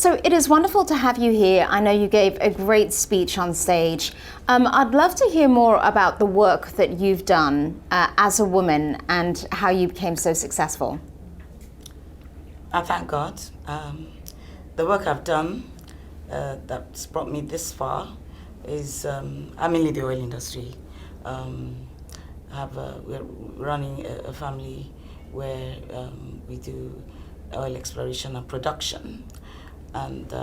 So it is wonderful to have you here. I know you gave a great speech on stage. I'd love to hear more about the work that you've done as a woman and how you became so successful. I thank God. The work I've done that's brought me this far is I'm in the oil industry. We're running a family where we do oil exploration and production, and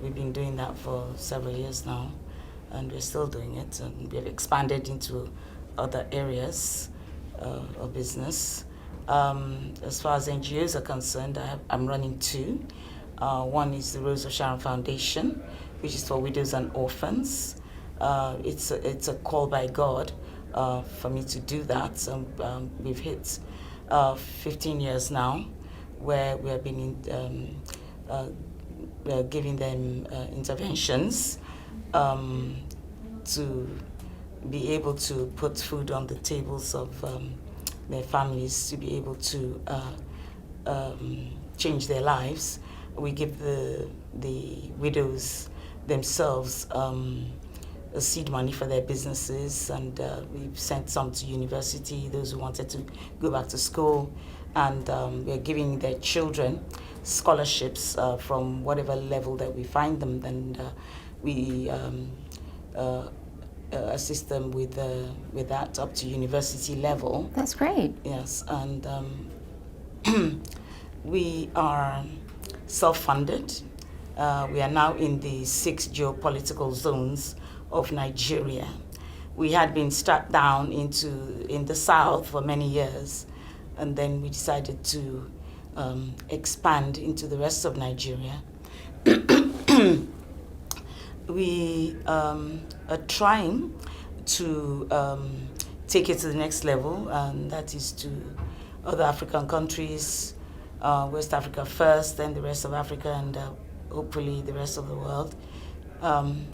we've been doing that for several years now, and we're still doing it, and we have expanded into other areas of business. As far as NGOs are concerned, I'm running two. One is the Rose of Sharon Foundation, which is for widows and orphans. It's a call by God for me to do that. We've hit 15 years now, where we have been giving them interventions to be able to put food on the tables of their families, to be able to change their lives. We give the widows themselves seed money for their businesses, and we've sent some to university, those who wanted to go back to school, and we're giving their children scholarships from whatever level that we find them, and we assist them with that up to university level. That's great. Yes, and we are self-funded. We are now in the 6 geopolitical zones of Nigeria. We had been strapped down in the south for many years, and then we decided to expand into the rest of Nigeria. We are trying to take it to the next level, and that is to other African countries, West Africa first, then the rest of Africa, and hopefully the rest of the world.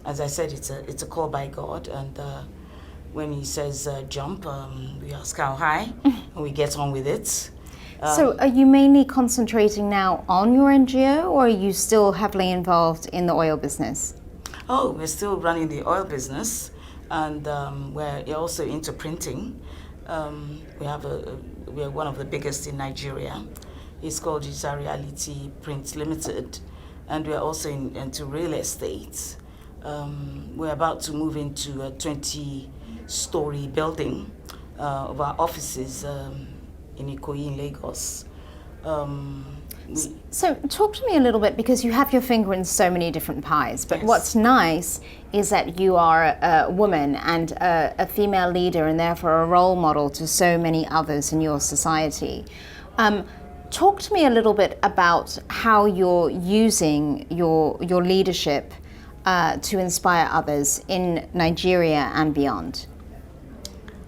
As I said, it's a call by God, and when He says jump, we ask how high, and we get on with it. So are you mainly concentrating now on your NGO, or are you still heavily involved in the oil business? Oh, we're still running the oil business, and we're also into printing. We are one of the biggest in Nigeria. It's called Digital Reality Print Limited, and we're also into real estate. We're about to move into a 20-story building of our offices in Ikoyi in Lagos. So talk to me a little bit, because you have your finger in so many different pies, but yes, what's nice is that you are a woman and a female leader, and therefore a role model to so many others in your society. Talk to me a little bit about how you're using your leadership to inspire others in Nigeria and beyond.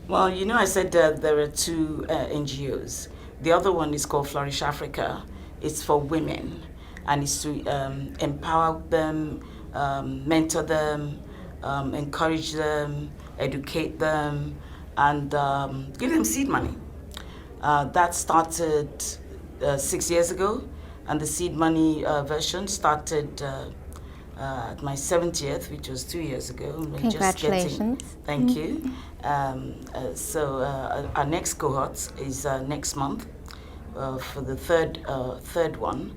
Well, I said there are two NGOs. The other one is called Flourish Africa. It's for women, and it's to empower them, mentor them, encourage them, educate them, and give them seed money. That started 6 years ago, and the seed money version started at my 70th, which was 2 years ago. Congratulations. Thank you. So our next cohort is next month for the third one.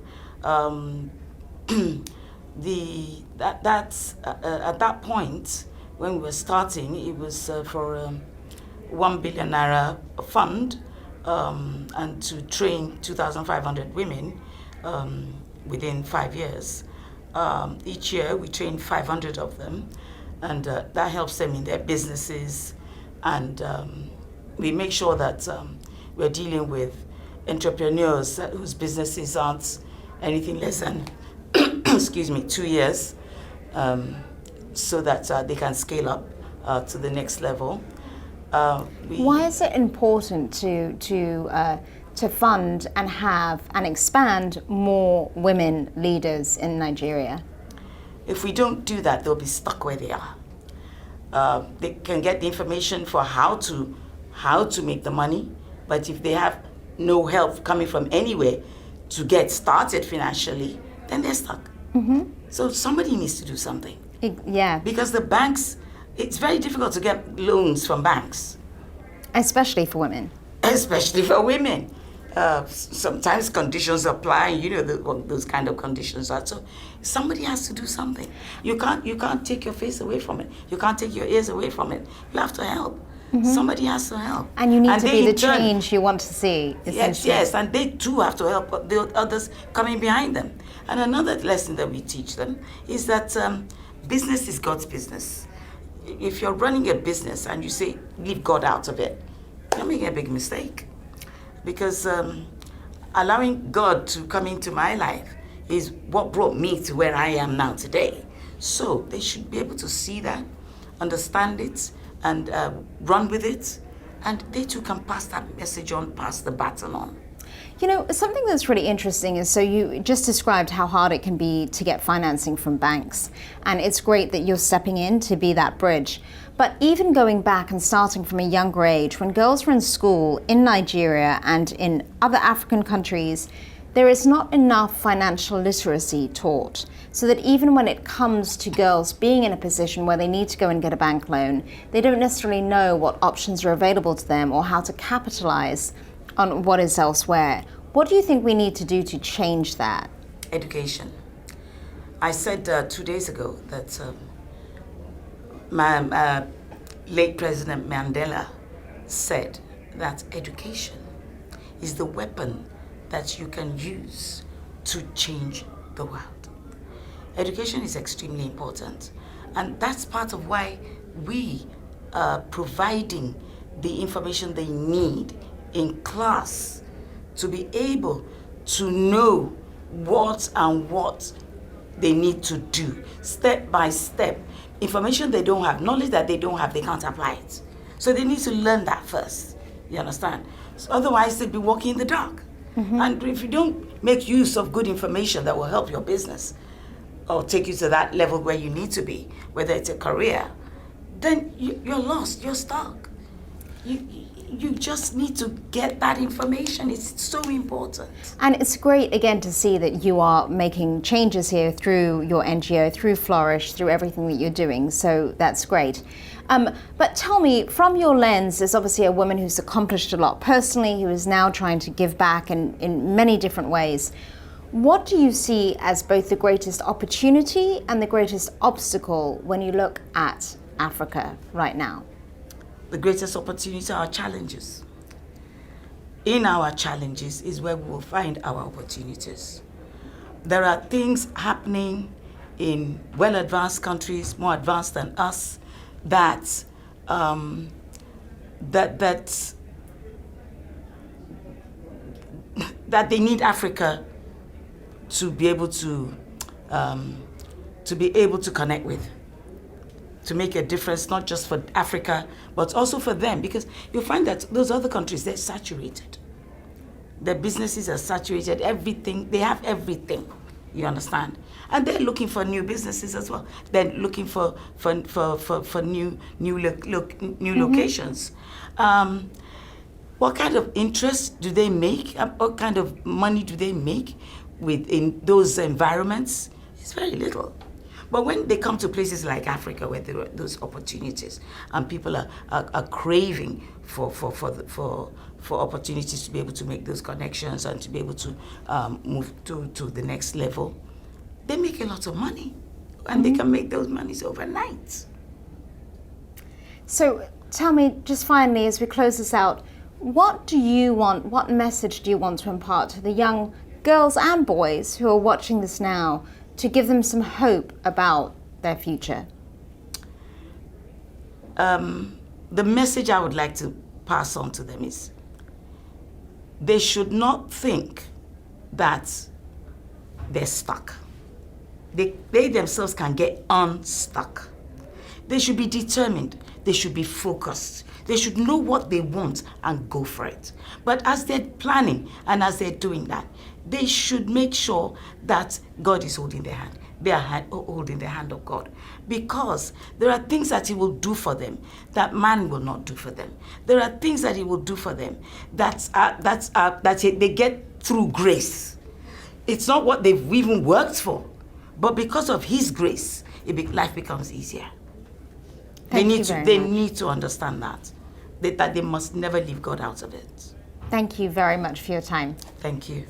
That's at that point when we were starting, it was for 1 billion naira fund, and to train 2,500 women within 5 years. Each year we train 500 of them, and that helps them in their businesses, and we make sure that we're dealing with entrepreneurs whose businesses aren't anything less than 2 years, so that they can scale up to the next level. Why is it important to fund and have and expand more women leaders in Nigeria? If we don't do that, they'll be stuck where they are. They can get the information for how to make the money, but if they have no help coming from anywhere to get started financially, then they're stuck. So somebody needs to do something. Yeah. Because the banks, it's very difficult to get loans from banks. Especially for women. Especially for women. Sometimes conditions apply, you know what those kind of conditions are. So somebody has to do something. You can't take your face away from it. You can't take your ears away from it. You have to help. Somebody has to help. And you need to be the change you want to see. Yes, and they too have to help the others coming behind them. And another lesson that we teach them is that business is God's business. If you're running a business and you say, leave God out of it, you're making a big mistake. Because allowing God to come into my life is what brought me to where I am now today. So they should be able to see that, understand it, and run with it. And they too can pass that message on, pass the baton on. You know, something that's really interesting is, so you just described how hard it can be to get financing from banks. And it's great that you're stepping in to be that bridge. But even going back and starting from a younger age, when girls were in school in Nigeria and in other African countries, there is not enough financial literacy taught. So that even when it comes to girls being in a position where they need to go and get a bank loan, they don't necessarily know what options are available to them or how to capitalize on what is elsewhere. What do you think we need to do to change that? Education. I said 2 days ago that my late President Mandela said that education is the weapon that you can use to change the world. Education is extremely important, and that's part of why we are providing the information they need in class to be able to know what they need to do, step by step. Information they don't have, knowledge that they don't have, they can't apply it. So they need to learn that first, you understand? So otherwise they'd be walking in the dark. And if you don't make use of good information that will help your business or take you to that level where you need to be, whether it's a career, then you're lost, you're stuck. You just need to get that information. It's so important. And it's great, again, to see that you are making changes here through your NGO, through Flourish, through everything that you're doing. So that's great. But tell me, from your lens, as obviously a woman who's accomplished a lot personally, who is now trying to give back in many different ways, what do you see as both the greatest opportunity and the greatest obstacle when you look at Africa right now? The greatest opportunity are our challenges. In our challenges is where we will find our opportunities. There are things happening in well-advanced countries, more advanced than us, that they need Africa to be able to connect with, to make a difference, not just for Africa, but also for them, because you'll find that those other countries, they're saturated. Their businesses are saturated, everything, they have everything, you understand? And they're looking for new businesses as well. They're looking for new locations. What kind of interest do they make? What kind of money do they make in those environments? It's very little. But when they come to places like Africa, where there are those opportunities, and people are craving for opportunities to be able to make those connections and to be able to move to the next level, they make a lot of money, and they can make those monies overnight. So tell me, just finally, as we close this out, what do you want? What message do you want to impart to the young girls and boys who are watching this now, to give them some hope about their future? The message I would like to pass on to them is, they should not think that they're stuck. They themselves can get unstuck. They should be determined. They should be focused. They should know what they want and go for it. But as they're planning and as they're doing that, they should make sure that God is holding their hand. They are holding the hand of God. Because there are things that He will do for them that man will not do for them. There are things that He will do for them that they get through grace. It's not what they've even worked for, but because of His grace, life becomes easier. They need to understand that they must never leave God out of it. Thank you very much for your time. Thank you.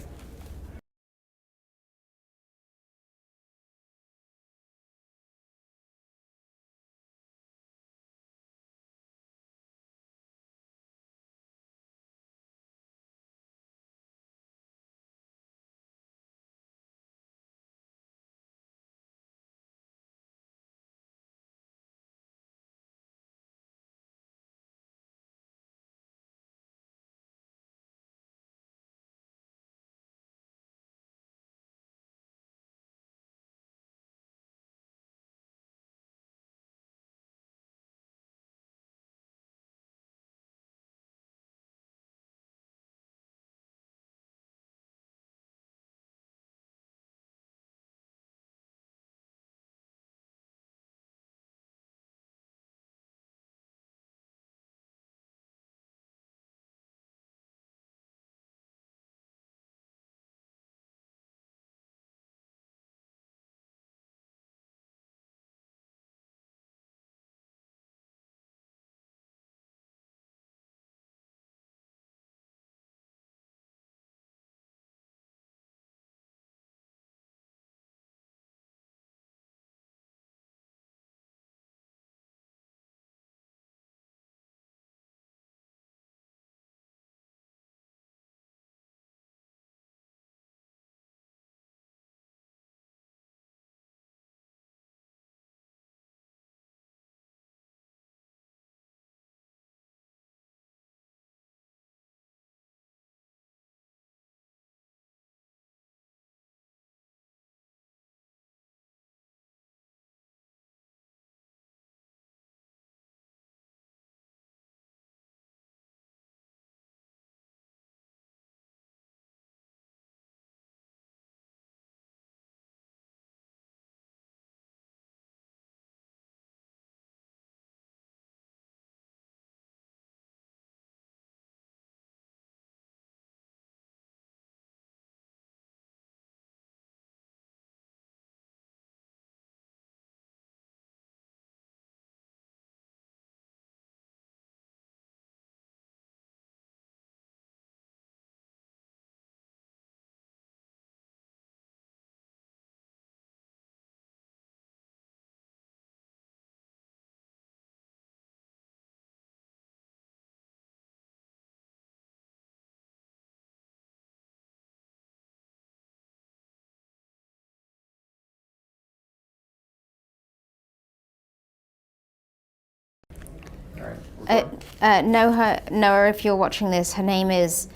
Noah, if you're watching this, her name is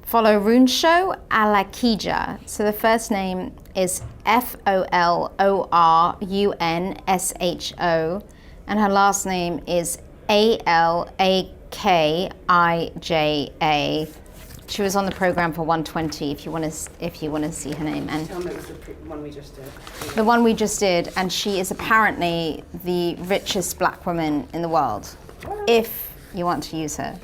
Folorunsho Alakija. So the first name is Folorunsho, and her last name is Alakija. She was on the program for 120. If you want to see her name, and Tell me it was the one we just did. the one we just did, and she is apparently the richest black woman in the world. If you want to use her.